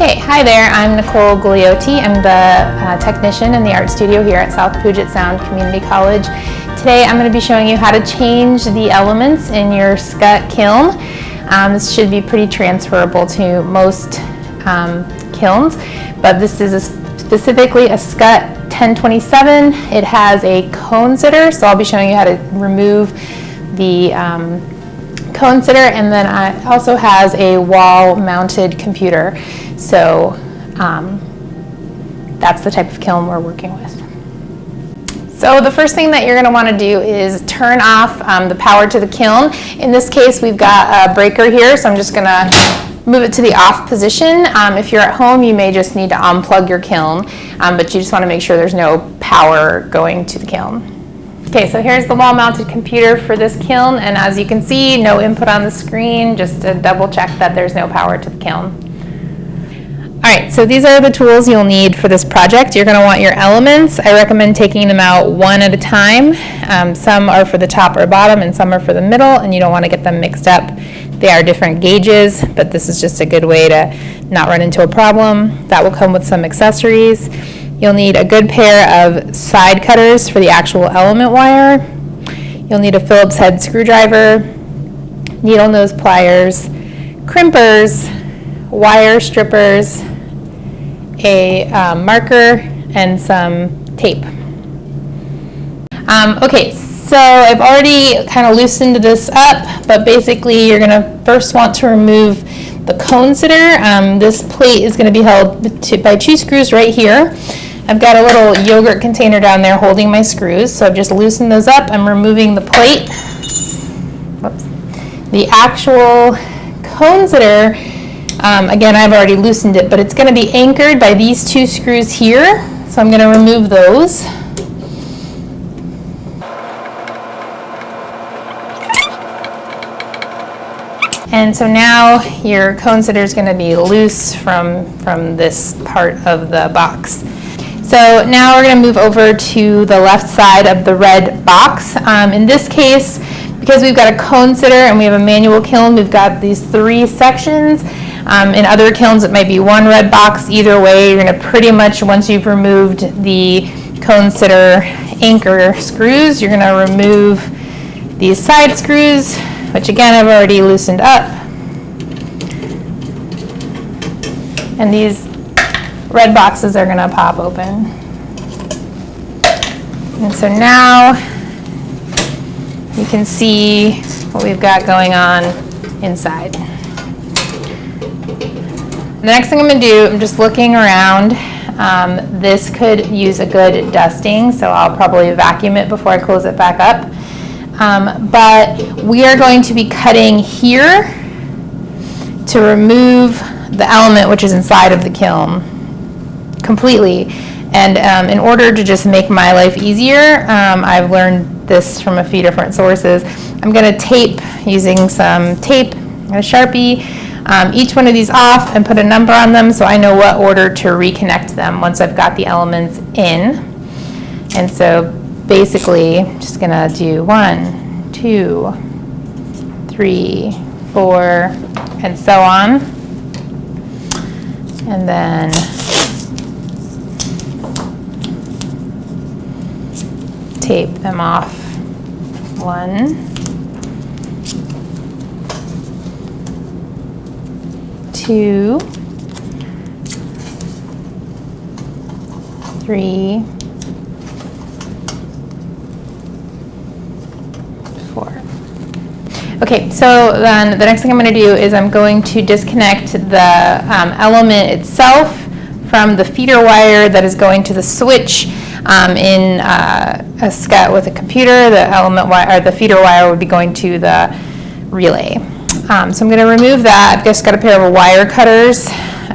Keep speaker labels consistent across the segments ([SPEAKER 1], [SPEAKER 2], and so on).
[SPEAKER 1] Okay, hi there, I'm Nicole Gugliotti. I'm the technician in the art studio here at South Puget Sound Community College. Today I'm going to be showing you how to change the elements in your Skut kiln. This should be pretty transferable to most kilns, but this is specifically a Skut 1027. It has a cone sitter, so I'll be showing you how to remove the cone sitter, and then it also has a wall-mounted computer. So that's the type of kiln we're working with. So the first thing that you're going to want to do is turn off the power to the kiln. In this case, we've got a breaker here, so I'm just going to move it to the off position. If you're at home, you may just need to unplug your kiln, but you just want to make sure there's no power going to the kiln. Okay, so here's the wall-mounted computer for this kiln, and as you can see, no input on the screen, just to double check that there's no power to the kiln. Alright, so these are the tools you'll need for this project. You're going to want your elements. I recommend taking them out one at a time. Some are for the top or bottom and some are for the middle, and you don't want to get them mixed up. They are different gauges, but this is just a good way to not run into a problem. That will come with some accessories. You'll need a good pair of side cutters for the actual element wire. You'll need a Phillips head screwdriver, needle nose pliers, crimpers, wire strippers, a marker, and some tape. Okay, so I've already kind of loosened this up, but basically you're going to first want to remove the cone sitter. This plate is going to be held by two screws right here. I've got a little yogurt container down there holding my screws, so I've just loosened those up. I'm removing the plate. Whoops. The actual cone sitter, again, I've already loosened it, but it's going to be anchored by these two screws here, so I'm going to remove those. And so now your cone sitter is going to be loose from this part of the box. So now we're going to move over to the left side of the red box. In this case, because we've got a cone sitter and we have a manual kiln, we've got these three sections. In other kilns, it might be one red box. Either way, you're going to pretty much, once you've removed the cone sitter anchor screws, you're going to remove these side screws, which again I've already loosened up. And these red boxes are going to pop open. And so now you can see what we've got going on inside. The next thing I'm going to do, I'm just looking around. This could use a good dusting, so I'll probably vacuum it before I close it back up. But we are going to be cutting here to remove the element which is inside of the kiln completely. And in order to just make my life easier, I've learned this from a few different sources. I'm going to tape, using some tape and a Sharpie, each one of these off and put a number on them so I know what order to reconnect them once I've got the elements in. And so basically, I'm just going to do 1, 2, 3, 4, and so on. And then tape them off. 1, 2, 3, 4. Okay, so then the next thing I'm going to do is I'm going to disconnect the element itself from the feeder wire that is going to the switch. In a Skut with a computer, the element wire, or the feeder wire, would be going to the relay. So I'm going to remove that. I've just got a pair of wire cutters,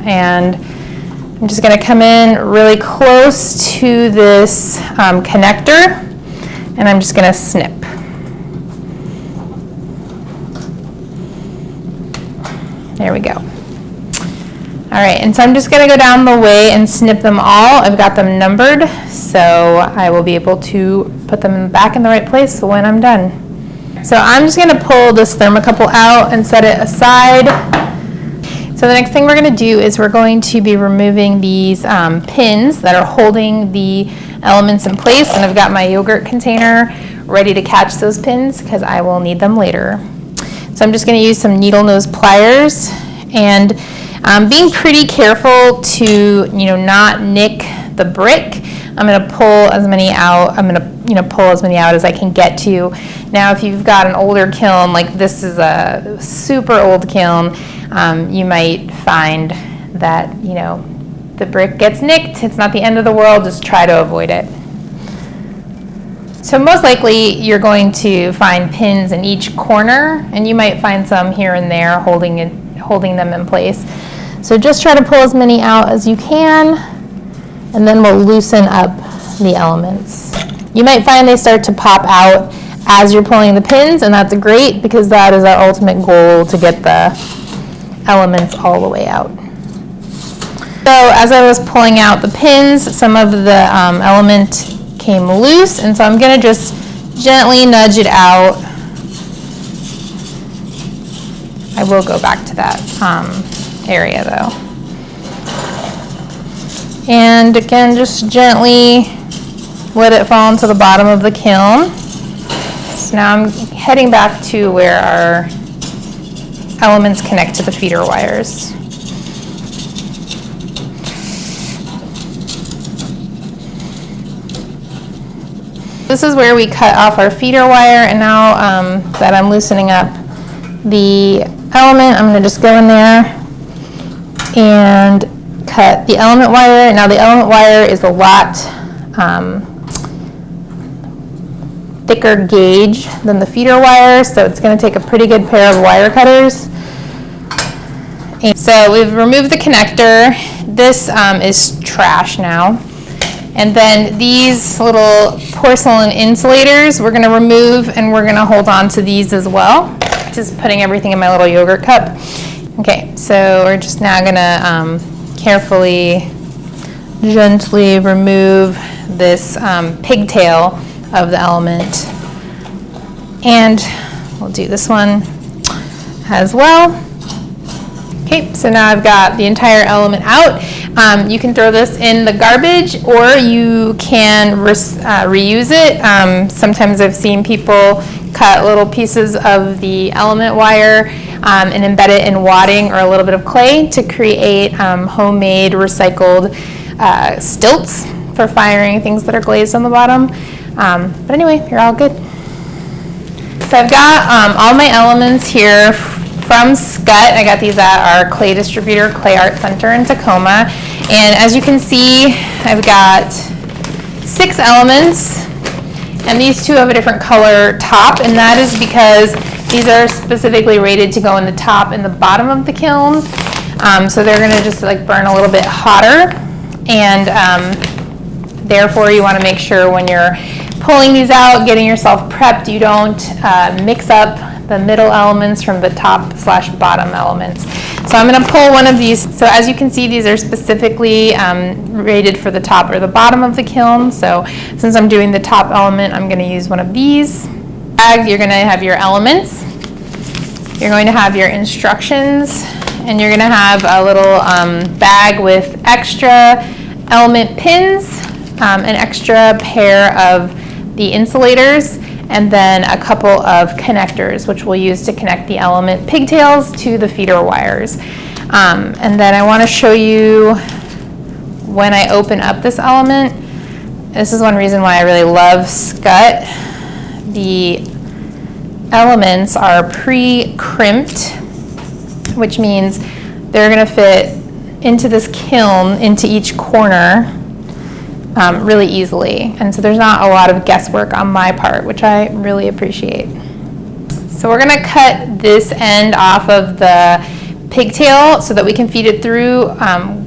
[SPEAKER 1] and I'm just going to come in really close to this connector, and I'm just going to snip. There we go. All right, and so I'm just going to go down the way and snip them all. I've got them numbered, so I will be able to put them back in the right place when I'm done. So I'm just going to pull this thermocouple out and set it aside. So the next thing we're going to do is we're going to be removing these pins that are holding the elements in place, and I've got my yogurt container ready to catch those pins because I will need them later. So I'm just going to use some needle nose pliers, and being pretty careful to not nick the brick. I'm going to pull as many out. I'm going to pull as many out as I can get to. Now, if you've got an older kiln, like this is a super old kiln, you might find that the brick gets nicked. It's not the end of the world. Just try to avoid it. So most likely you're going to find pins in each corner, and you might find some here and there holding them in place. So just try to pull as many out as you can, and then we'll loosen up the elements. You might find they start to pop out as you're pulling the pins, and that's great because that is our ultimate goal, to get the elements all the way out. So as I was pulling out the pins, some of the element came loose, and so I'm going to just gently nudge it out. I will go back to that area though. And again, just gently let it fall into the bottom of the kiln. So now I'm heading back to where our elements connect to the feeder wires. This is where we cut off our feeder wire, and now that I'm loosening up the element, I'm going to just go in there and cut the element wire. Now the element wire is a lot thicker gauge than the feeder wire, so it's going to take a pretty good pair of wire cutters. And so we've removed the connector. This is trash now. And then these little porcelain insulators we're going to remove, and we're going to hold on to these as well. Just putting everything in my little yogurt cup. Okay, so we're just now going to carefully, gently remove this pigtail of the element. And we'll do this one as well. Okay, so now I've got the entire element out. You can throw this in the garbage, or you can reuse it. Sometimes I've seen people cut little pieces of the element wire and embed it in wadding or a little bit of clay to create homemade recycled stilts for firing things that are glazed on the bottom. But anyway, you're all good. So I've got all my elements here from Skut. I got these at our clay distributor, Clay Art Center in Tacoma. And as you can see, I've got 6 elements, and these 2 have a different color top, and that is because these are specifically rated to go in the top and the bottom of the kiln. So they're going to just like burn a little bit hotter, and therefore you want to make sure when you're pulling these out, getting yourself prepped, you don't mix up the middle elements from the top/bottom elements. So I'm going to pull one of these. So as you can see, these are specifically rated for the top or the bottom of the kiln. So since I'm doing the top element, I'm going to use one of these. You're going to have your elements. You're going to have your instructions, and you're going to have a little bag with extra element pins, an extra pair of the insulators, and then a couple of connectors, which we'll use to connect the element pigtails to the feeder wires. And then I want to show you when I open up this element. This is one reason why I really love Skut. The elements are pre-crimped, which means they're going to fit into this kiln, into each corner, really easily. And so there's not a lot of guesswork on my part, which I really appreciate. So we're going to cut this end off of the pigtail so that we can feed it through.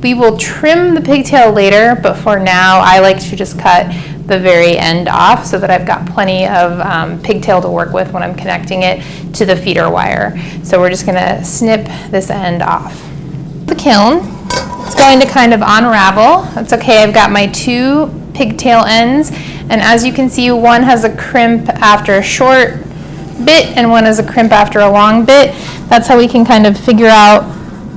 [SPEAKER 1] We will trim the pigtail later, but for now I like to just cut the very end off so that I've got plenty of pigtail to work with when I'm connecting it to the feeder wire. So we're just going to snip this end off. The kiln, it's going to kind of unravel. That's okay, I've got my 2 pigtail ends, and as you can see, one has a crimp after a short bit and one has a crimp after a long bit. That's how we can kind of figure out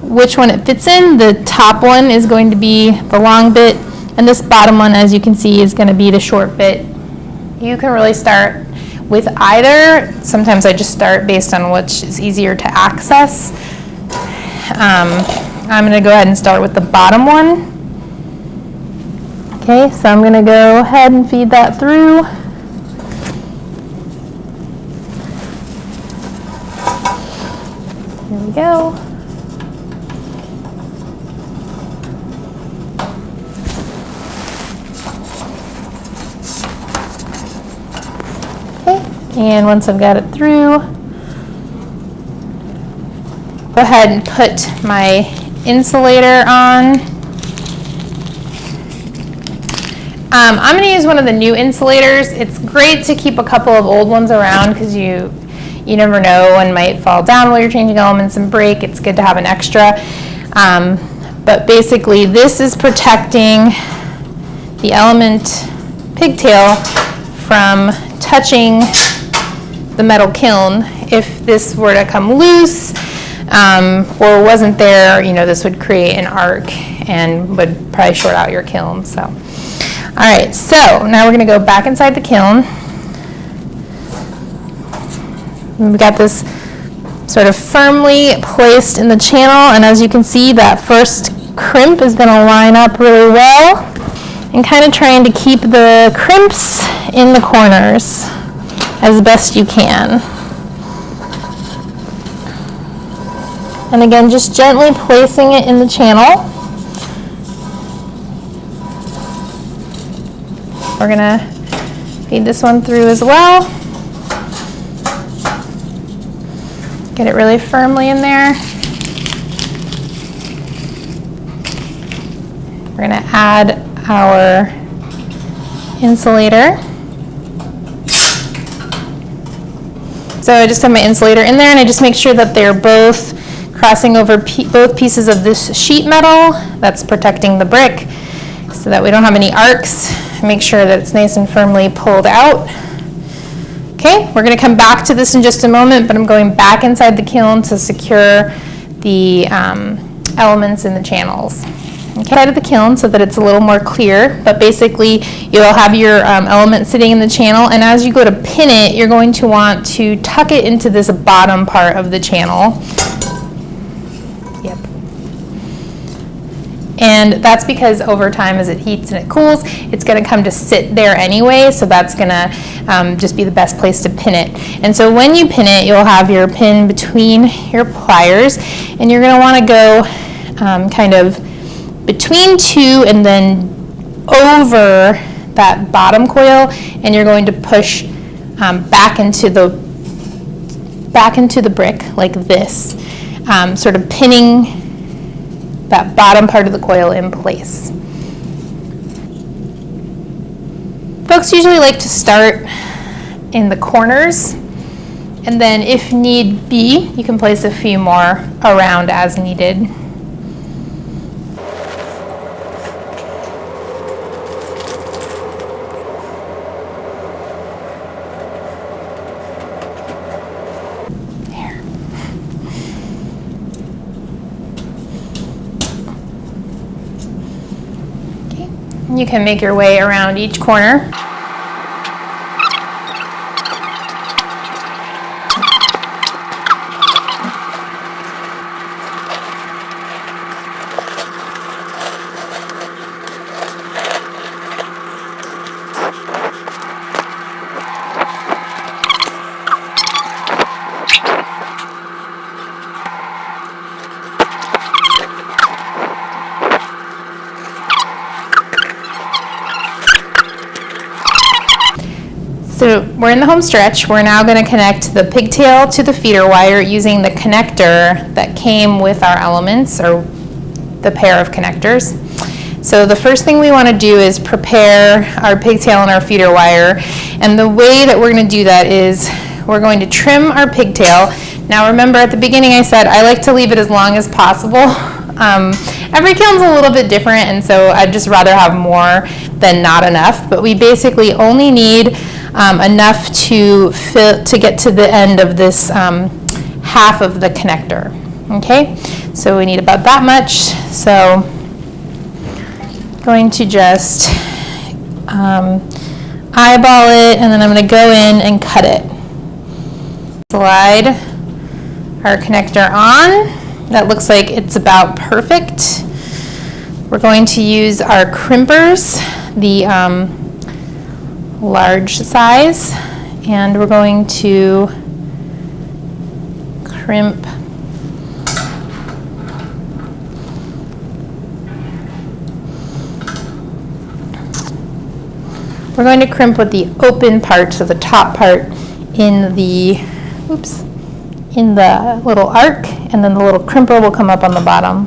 [SPEAKER 1] which one it fits in. The top one is going to be the long bit, and this bottom one, as you can see, is going to be the short bit. You can really start with either. Sometimes I just start based on which is easier to access. I'm going to go ahead and start with the bottom one. Okay, so I'm going to go ahead and feed that through. Here we go. Okay, and once I've got it through, go ahead and put my insulator on. I'm going to use one of the new insulators. It's great to keep a couple of old ones around because you never know, one might fall down while you're changing elements and break. It's good to have an extra. But basically this is protecting the element pigtail from touching the metal kiln. If this were to come loose or wasn't there, this would create an arc and would probably short out your kiln. So. All right, so now we're going to go back inside the kiln. We've got this sort of firmly placed in the channel, and as you can see, that first crimp is going to line up really well, and kind of trying to keep the crimps in the corners as best you can. And again, just gently placing it in the channel. We're going to feed this one through as well. Get it really firmly in there. We're going to add our insulator. So I just have my insulator in there, and I just make sure that they're both crossing over both pieces of this sheet metal that's protecting the brick so that we don't have any arcs. Make sure that it's nice and firmly pulled out. Okay, we're going to come back to this in just a moment, but I'm going back inside the kiln to secure the elements in the channels. Okay, out of the kiln so that it's a little more clear, but basically you'll have your element sitting in the channel, and as you go to pin it, you're going to want to tuck it into this bottom part of the channel. Yep. And that's because over time, as it heats and it cools, it's going to come to sit there anyway, so that's going to just be the best place to pin it. And so when you pin it, you'll have your pin between your pliers, and you're going to want to go kind of between two and then over that bottom coil, and you're going to push back into the brick like this, sort of pinning that bottom part of the coil in place. Folks usually like to start in the corners, and then if need be, you can place a few more around as needed. You can make your way around each corner. So we're in the home stretch. We're now going to connect the pigtail to the feeder wire using the connector that came with our elements, or the pair of connectors. So the first thing we want to do is prepare our pigtail and our feeder wire. And the way that we're going to do that is we're going to trim our pigtail. Now remember, at the beginning I said I like to leave it as long as possible. Every kiln's a little bit different, and so I'd just rather have more than not enough. But we basically only need enough to get to the end of this half of the connector. Okay, so we need about that much. So going to just eyeball it, and then I'm going to go in and cut it. Slide our connector on. That looks like it's about perfect. We're going to use our crimpers, the large size, and we're going to crimp We're going to crimp with the open part, so the top part in the, in the little arc, and then the little crimper will come up on the bottom.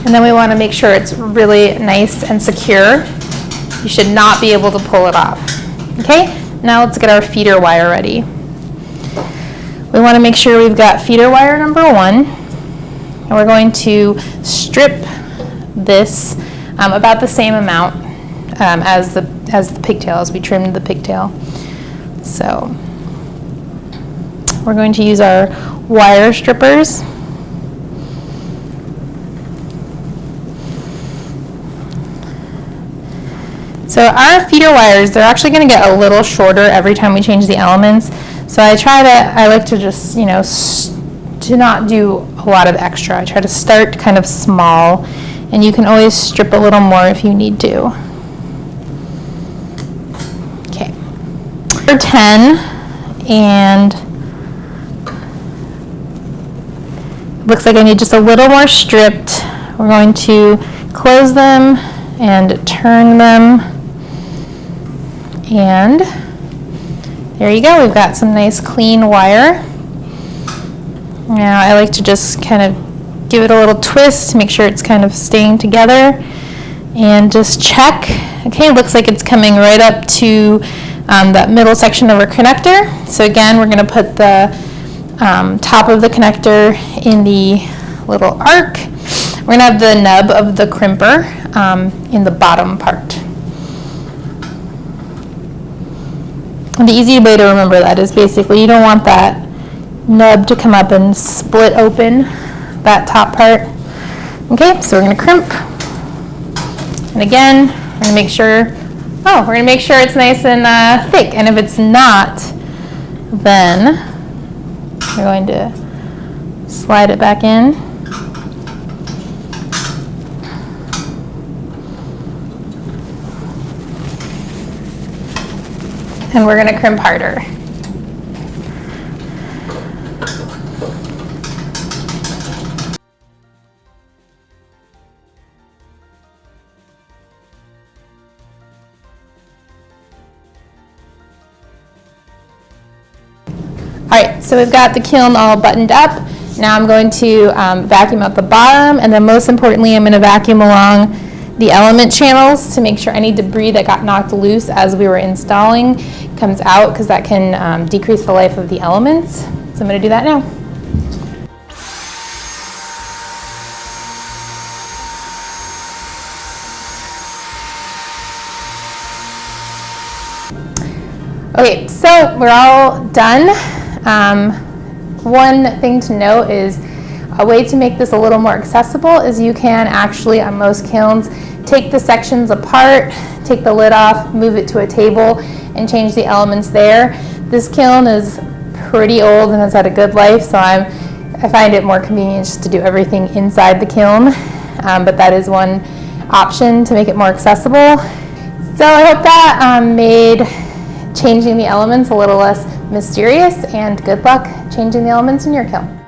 [SPEAKER 1] And then we want to make sure it's really nice and secure. You should not be able to pull it off. Okay, now let's get our feeder wire ready. We want to make sure we've got feeder wire number 1. And we're going to strip this about the same amount as the pigtail, as we trimmed the pigtail. So we're going to use our wire strippers. So our feeder wires, they're actually going to get a little shorter every time we change the elements. So I like to just, to not do a lot of extra. I try to start kind of small, and you can always strip a little more if you need to. Okay, number 10, and looks like I need just a little more stripped. We're going to close them and turn them, and there you go. We've got some nice clean wire. Now I like to just kind of give it a little twist to make sure it's kind of staying together, and just check. Okay, looks like it's coming right up to that middle section of our connector. So again, we're going to put the top of the connector in the little arc. We're going to have the nub of the crimper in the bottom part. And the easy way to remember that is basically you don't want that nub to come up and split open that top part. Okay, so we're going to crimp, and again we're going to make sure it's nice and thick, and if it's not, then we're going to slide it back in. And we're going to crimp harder. Alright, so we've got the kiln all buttoned up. Now I'm going to vacuum out the bottom, and then most importantly I'm going to vacuum along the element channels to make sure any debris that got knocked loose as we were installing comes out, because that can decrease the life of the elements. So I'm going to do that now. Okay, so we're all done. One thing to note is a way to make this a little more accessible is you can actually, on most kilns, take the sections apart, take the lid off, move it to a table, and change the elements there. This kiln is pretty old and has had a good life, so I find it more convenient just to do everything inside the kiln, but that is one option to make it more accessible. So I hope that made changing the elements a little less mysterious, and good luck changing the elements in your kiln.